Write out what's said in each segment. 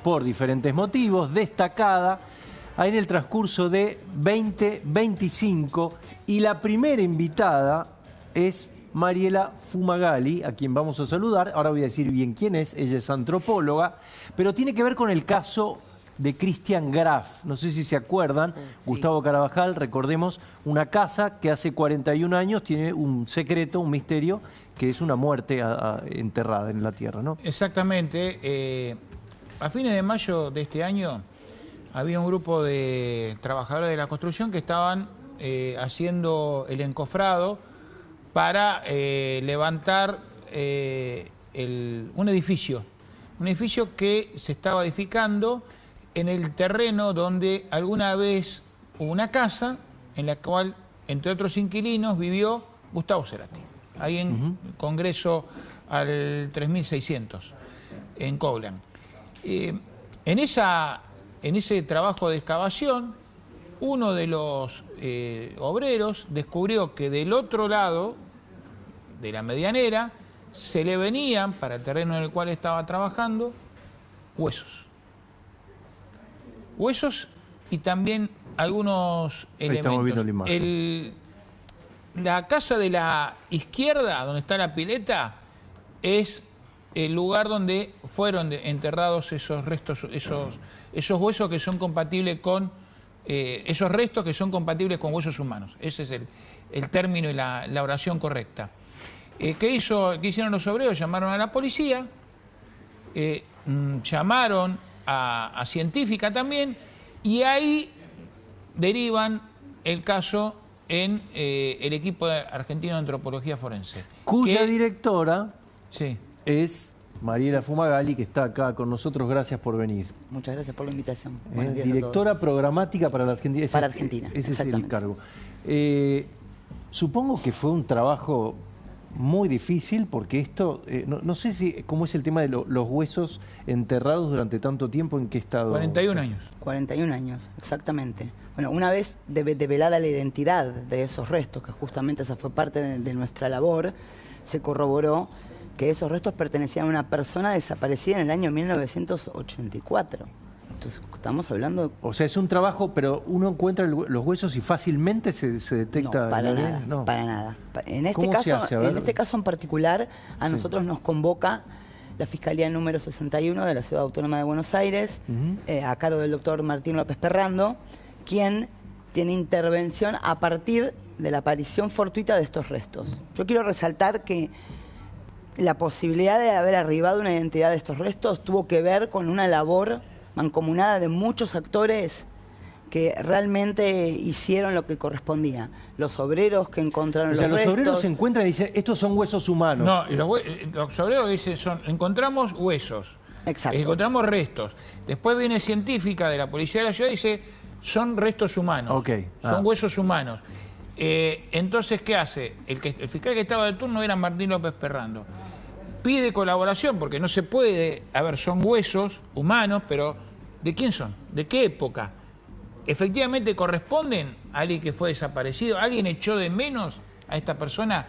por diferentes motivos, destacada en el transcurso de 2025. Y la primera invitada es Mariela Fumagalli, a quien vamos a saludar. Ahora voy a decir bien quién es. Ella es antropóloga, pero tiene que ver con el caso de Cristian Graf. No sé si se acuerdan, sí. Gustavo Carabajal, recordemos, una casa que hace 41 años tiene un secreto, un misterio, que es una muerte enterrada en la tierra, ¿no? Exactamente. A fines de mayo de este año había un grupo de trabajadores de la construcción que estaban haciendo el encofrado para levantar un edificio que se estaba edificando en el terreno donde alguna vez hubo una casa en la cual, entre otros inquilinos, vivió Gustavo Cerati, ahí en Congreso al 3600, en Coblan. En ese trabajo de excavación, uno de los obreros descubrió que del otro lado de la medianera se le venían, para el terreno en el cual estaba trabajando, huesos. Huesos y también algunos elementos. Estamos viendo la imagen. La casa de la izquierda, donde está la pileta, es el lugar donde fueron enterrados esos restos, esos huesos que son compatibles con esos restos que son compatibles con huesos humanos. Ese es el término y la oración correcta. ¿Qué hicieron los obreros? Llamaron a la policía, llamaron a científica también, y ahí derivan el caso en el equipo argentino de antropología forense. Cuya directora sí. es Mariela Fumagalli, que está acá con nosotros. Gracias por venir. Muchas gracias por la invitación. Directora programática para la Argentina. Para Argentina, ese es el cargo. Supongo que fue un trabajo muy difícil, porque esto, no sé cómo es el tema de los huesos enterrados durante tanto tiempo, ¿en qué estado? 41 años. 41 años, exactamente. Bueno, una vez develada la identidad de esos restos, que justamente esa fue parte de nuestra labor, se corroboró que esos restos pertenecían a una persona desaparecida en el año 1984. Entonces, estamos hablando... O sea, es un trabajo, pero uno encuentra los huesos y fácilmente se detecta... No, para nada, no. Para nada. En este caso en particular, a nosotros nos convoca la Fiscalía número 61 de la Ciudad Autónoma de Buenos Aires, a cargo del doctor Martín López Perrando, quien tiene intervención a partir de la aparición fortuita de estos restos. Yo quiero resaltar que la posibilidad de haber arribado una identidad de estos restos tuvo que ver con una labor mancomunada de muchos actores que realmente hicieron lo que correspondía. Los obreros que encontraron los restos... los obreros se encuentran y dicen, estos son huesos humanos. No, los obreros dicen, encontramos huesos. Exacto. Encontramos restos. Después viene científica de la policía de la ciudad y dice, son restos humanos. Okay. Son huesos humanos. Entonces, ¿qué hace? El fiscal que estaba de turno era Martín López Perrando. Pide colaboración, porque no se puede... A ver, son huesos humanos, pero ¿de quién son? ¿De qué época? ¿Efectivamente corresponden a alguien que fue desaparecido? ¿Alguien echó de menos a esta persona?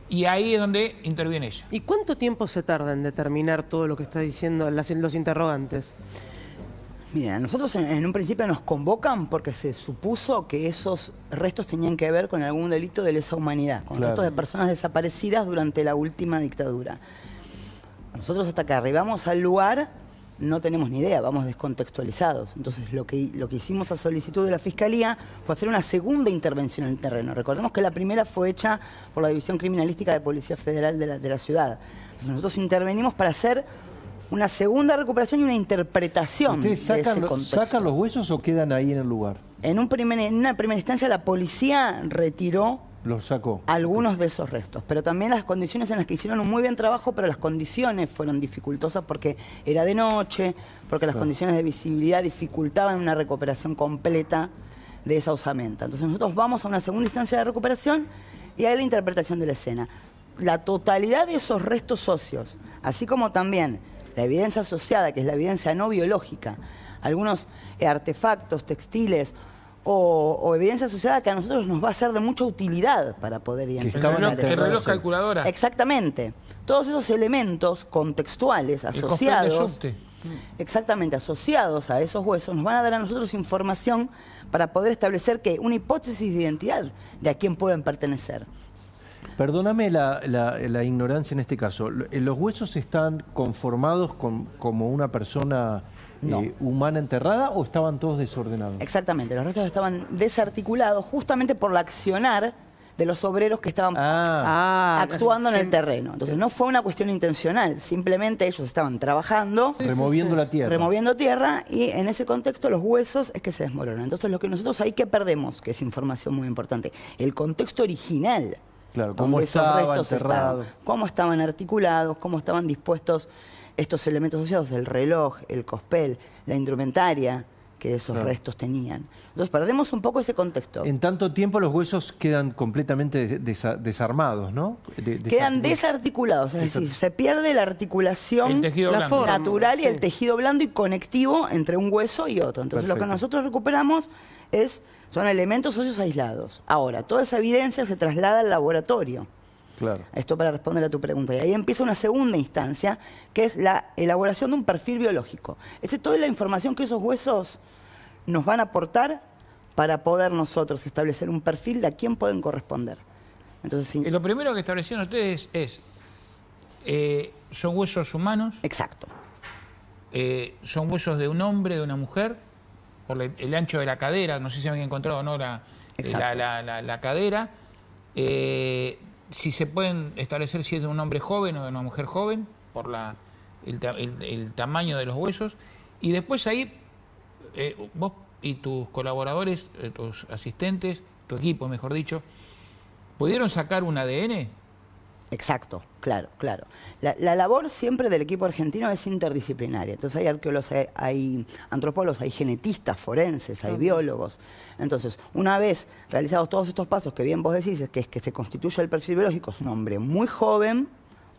Y ahí es donde interviene ella. ¿Y cuánto tiempo se tarda en determinar todo lo que está diciendo los interrogantes? Mira, a nosotros en un principio nos convocan porque se supuso que esos restos tenían que ver con algún delito de lesa humanidad, con restos de personas desaparecidas durante la última dictadura. Nosotros hasta que arribamos al lugar no tenemos ni idea, vamos descontextualizados. Entonces lo que hicimos a solicitud de la Fiscalía fue hacer una segunda intervención en el terreno. Recordemos que la primera fue hecha por la División Criminalística de Policía Federal de la ciudad. Entonces, nosotros intervenimos para hacer una segunda recuperación y una interpretación. ¿Ustedes sacan los huesos o quedan ahí en el lugar? En una primera instancia la policía retiró los sacó algunos de esos restos, pero también las condiciones en las que hicieron un muy buen trabajo, pero las condiciones fueron dificultosas porque era de noche, porque las condiciones de visibilidad dificultaban una recuperación completa de esa osamenta. Entonces nosotros vamos a una segunda instancia de recuperación y hay la interpretación de la escena. La totalidad de esos restos óseos, así como también la evidencia asociada, que es la evidencia no biológica, algunos artefactos textiles o evidencia asociada que a nosotros nos va a ser de mucha utilidad para poder identificar. El reloj calculadora. Exactamente. Todos esos elementos contextuales asociados. exactamente asociados a esos huesos, nos van a dar a nosotros información para poder establecer que una hipótesis de identidad de a quién pueden pertenecer. Perdóname la ignorancia en este caso. ¿Los huesos están conformados como una persona humana enterrada o estaban todos desordenados? Exactamente, los restos estaban desarticulados justamente por la accionar de los obreros que estaban actuando en el terreno. Entonces no fue una cuestión intencional, simplemente ellos estaban trabajando, removiendo la tierra. Removiendo tierra, y en ese contexto los huesos es que se desmoronan. Entonces lo que nosotros ahí que perdemos, que es información muy importante, el contexto original. Claro, cómo estaba enterrado. Cómo estaban articulados, cómo estaban dispuestos estos elementos asociados, el reloj, el cospel, la indumentaria que esos restos tenían. Entonces perdemos un poco ese contexto. En tanto tiempo los huesos quedan completamente desarmados, ¿no? Quedan desarticulados, es decir, se pierde la articulación el tejido blando, natural y el tejido blando y conectivo entre un hueso y otro. Entonces lo que nosotros recuperamos son elementos óseos aislados. Ahora, toda esa evidencia se traslada al laboratorio. Claro. Esto para responder a tu pregunta. Y ahí empieza una segunda instancia, que es la elaboración de un perfil biológico. Es toda la información que esos huesos nos van a aportar para poder nosotros establecer un perfil de a quién pueden corresponder. Entonces, sí. Lo primero que establecieron ustedes son huesos humanos. Exacto. Son huesos de un hombre, de una mujer, por el ancho de la cadera. No sé si habían encontrado o no la cadera. Si se pueden establecer si es de un hombre joven o de una mujer joven, por el tamaño de los huesos. Y después ahí, vos y tus colaboradores, tus asistentes, tu equipo, mejor dicho, ¿pudieron sacar un ADN? Exacto, claro. La labor siempre del equipo argentino es interdisciplinaria. Entonces hay arqueólogos, hay antropólogos, hay genetistas forenses, hay biólogos. Entonces, una vez realizados todos estos pasos que bien vos decís, que es que se constituye el perfil biológico, es un hombre, muy joven,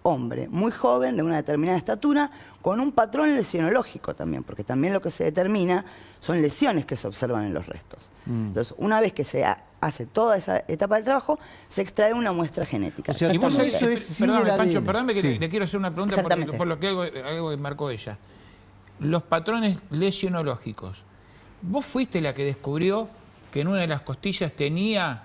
de una determinada estatura, con un patrón lesionológico también, porque también lo que se determina son lesiones que se observan en los restos. Entonces, una vez que se hace toda esa etapa del trabajo, se extrae una muestra genética. O sea, y vos sabés, perdóname, Pancho, perdóname que le quiero hacer una pregunta por lo que algo que marcó ella. Los patrones lesionológicos. ¿Vos fuiste la que descubrió que en una de las costillas tenía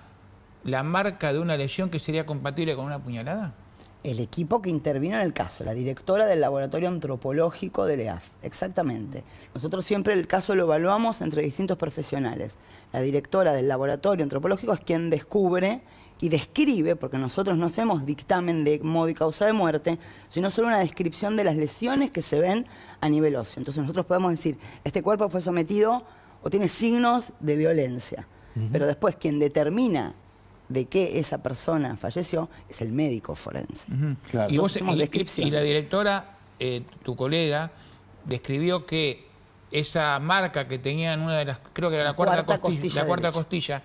la marca de una lesión que sería compatible con una puñalada? El equipo que intervino en el caso, la directora del laboratorio antropológico del EAF, exactamente. Nosotros siempre el caso lo evaluamos entre distintos profesionales. La directora del laboratorio antropológico es quien descubre y describe, porque nosotros no hacemos dictamen de modo y causa de muerte, sino solo una descripción de las lesiones que se ven a nivel óseo. Entonces nosotros podemos decir, este cuerpo fue sometido o tiene signos de violencia. Pero después quien determina de qué esa persona falleció es el médico forense. Claro. Y la directora, tu colega, describió que esa marca que tenía en una de las, creo que era la cuarta costilla,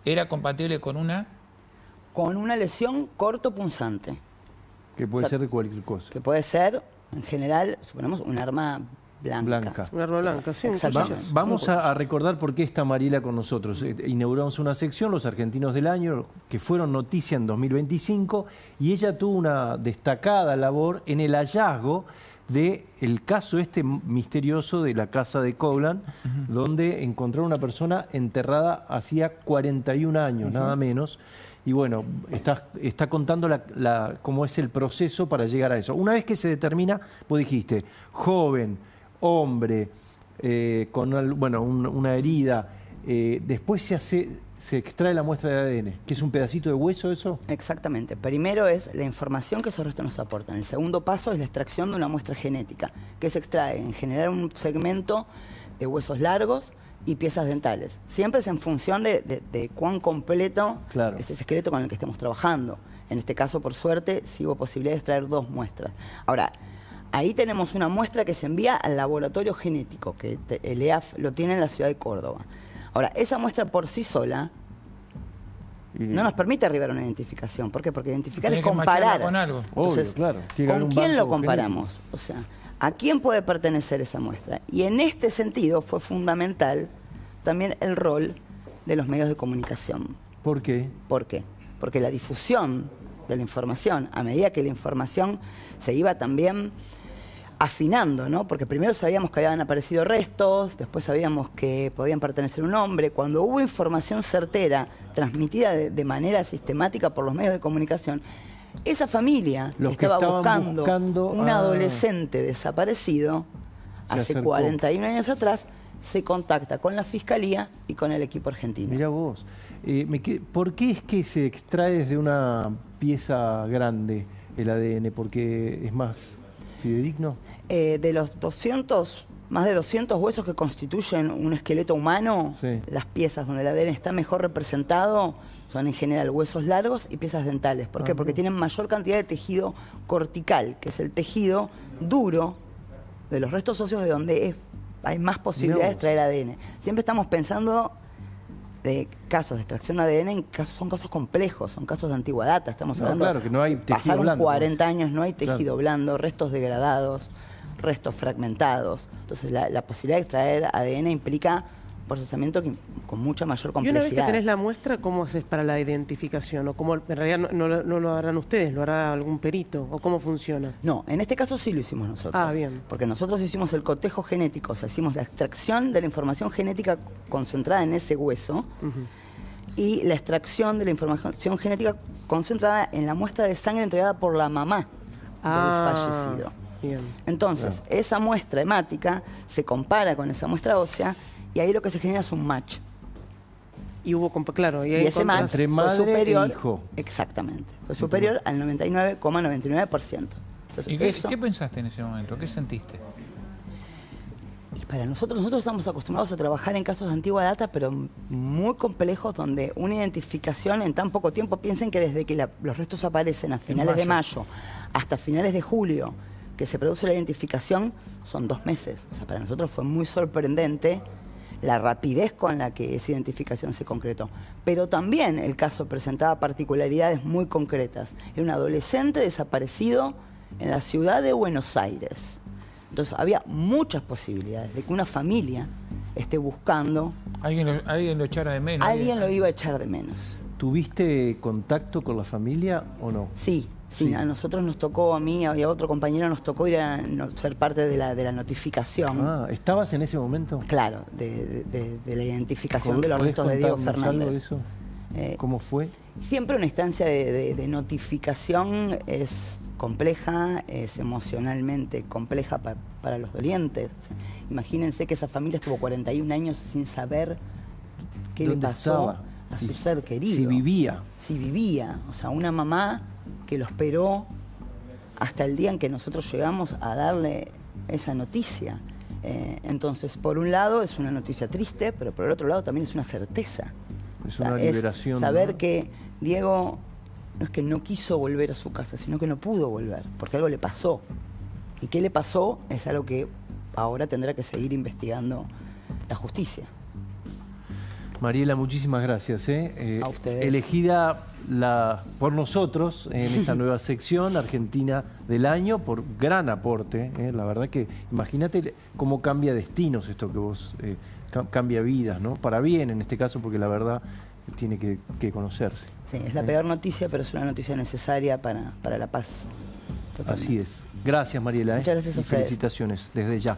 era compatible con una lesión cortopunzante. Que puede ser de cualquier cosa. Que puede ser, en general, suponemos, un arma blanca. Un arma blanca, sí. Vamos a recordar por qué está Mariela con nosotros. Inauguramos una sección, Los Argentinos del Año, que fueron noticia en 2025, y ella tuvo una destacada labor en el hallazgo del caso misterioso de la casa de Coblan, donde encontraron una persona enterrada hacía 41 años, nada menos. Y bueno, está contando cómo es el proceso para llegar a eso. Una vez que se determina, vos dijiste, joven, hombre, con una herida, después se extrae la muestra de ADN, que es un pedacito de hueso, ¿eso? Exactamente. Primero es la información que esos restos nos aportan. El segundo paso es la extracción de una muestra genética, que se extrae en generar un segmento de huesos largos y piezas dentales. Siempre es en función de cuán completo es ese esqueleto con el que estemos trabajando. En este caso, por suerte, sí hubo posibilidad de extraer 2 muestras. Ahora, ahí tenemos una muestra que se envía al laboratorio genético, que el EAF lo tiene en la ciudad de Córdoba. Ahora, esa muestra por sí sola no nos permite arribar a una identificación. ¿Por qué? Porque identificar es comparar. Con algo. Entonces, obvio, claro. ¿con quién lo comparamos? O sea, ¿a quién puede pertenecer esa muestra? Y en este sentido fue fundamental también el rol de los medios de comunicación. ¿Por qué? ¿Por qué? Porque la difusión de la información, a medida que la información se iba también afinando, ¿no? Porque primero sabíamos que habían aparecido restos, después sabíamos que podían pertenecer a un hombre. Cuando hubo información certera, transmitida de manera sistemática por los medios de comunicación, esa familia que estaba buscando un adolescente desaparecido hace 41 años atrás, se contacta con la Fiscalía y con el equipo argentino. Mirá vos, ¿por qué es que se extrae desde una pieza grande el ADN? ¿Porque es más fidedigno? De los más de 200 huesos que constituyen un esqueleto humano, sí, las piezas donde el ADN está mejor representado son en general huesos largos y piezas dentales. ¿Por qué? Porque tienen mayor cantidad de tejido cortical, que es el tejido duro de los restos óseos de donde hay más posibilidades de extraer ADN. Siempre estamos pensando de casos de extracción de ADN, son casos complejos, son casos de antigua data. Estamos hablando, claro, que no hay tejido pasaron blando, 40 años, no hay tejido blando, restos degradados, restos fragmentados. Entonces la posibilidad de extraer ADN implica un procesamiento con mucha mayor complejidad. Y una vez que tenés la muestra, ¿cómo haces para la identificación? ¿O cómo, en realidad no lo harán ustedes, lo hará algún perito? ¿O cómo funciona? No, en este caso sí lo hicimos nosotros. Ah, bien. Porque nosotros hicimos el cotejo genético, o sea, hicimos la extracción de la información genética concentrada en ese hueso y la extracción de la información genética concentrada en la muestra de sangre entregada por la mamá del fallecido. Bien. Entonces, esa muestra hemática se compara con esa muestra ósea y ahí lo que se genera es un match. Y hubo, claro, y ese match entre fue superior, e hijo. Exactamente, fue superior al 99,99%. ¿Y qué pensaste en ese momento? ¿Qué sentiste? Y para nosotros estamos acostumbrados a trabajar en casos de antigua data, pero muy complejos, donde una identificación en tan poco tiempo, piensen que desde que los restos aparecen a finales de mayo hasta finales de julio, que se produce la identificación, son 2 meses. O sea, para nosotros fue muy sorprendente la rapidez con la que esa identificación se concretó. Pero también el caso presentaba particularidades muy concretas. Era un adolescente desaparecido en la ciudad de Buenos Aires. Entonces había muchas posibilidades de que una familia esté buscando... ¿Alguien lo echara de menos? Alguien lo iba a echar de menos. ¿Tuviste contacto con la familia o no? Sí. Sí, a nosotros nos tocó, a mí y a otro compañero nos tocó ir a ser parte de la notificación. Ah, ¿estabas en ese momento? Claro, de la identificación de los restos de Diego Fernández. Algo de eso? ¿Cómo fue? Siempre una instancia de notificación es compleja, es emocionalmente compleja para los dolientes. O sea, imagínense que esa familia estuvo 41 años sin saber qué le pasó a su ser querido. Si vivía. Si vivía. O sea, una mamá que lo esperó hasta el día en que nosotros llegamos a darle esa noticia. Entonces, por un lado es una noticia triste, pero por el otro lado también es una certeza. Es una liberación. Es saber que Diego no es que no quiso volver a su casa, sino que no pudo volver, porque algo le pasó. Y qué le pasó es algo que ahora tendrá que seguir investigando la justicia. Mariela, muchísimas gracias. A ustedes. Elegida por nosotros en esta nueva sección Argentina del Año, por gran aporte. La verdad que imagínate cómo cambia destinos esto que vos, cambia vidas, ¿no? Para bien en este caso, porque la verdad tiene que conocerse. Sí, es la peor noticia, pero es una noticia necesaria para la paz. Totalmente. Así es. Gracias, Mariela. Muchas gracias a ustedes. Felicitaciones desde ya.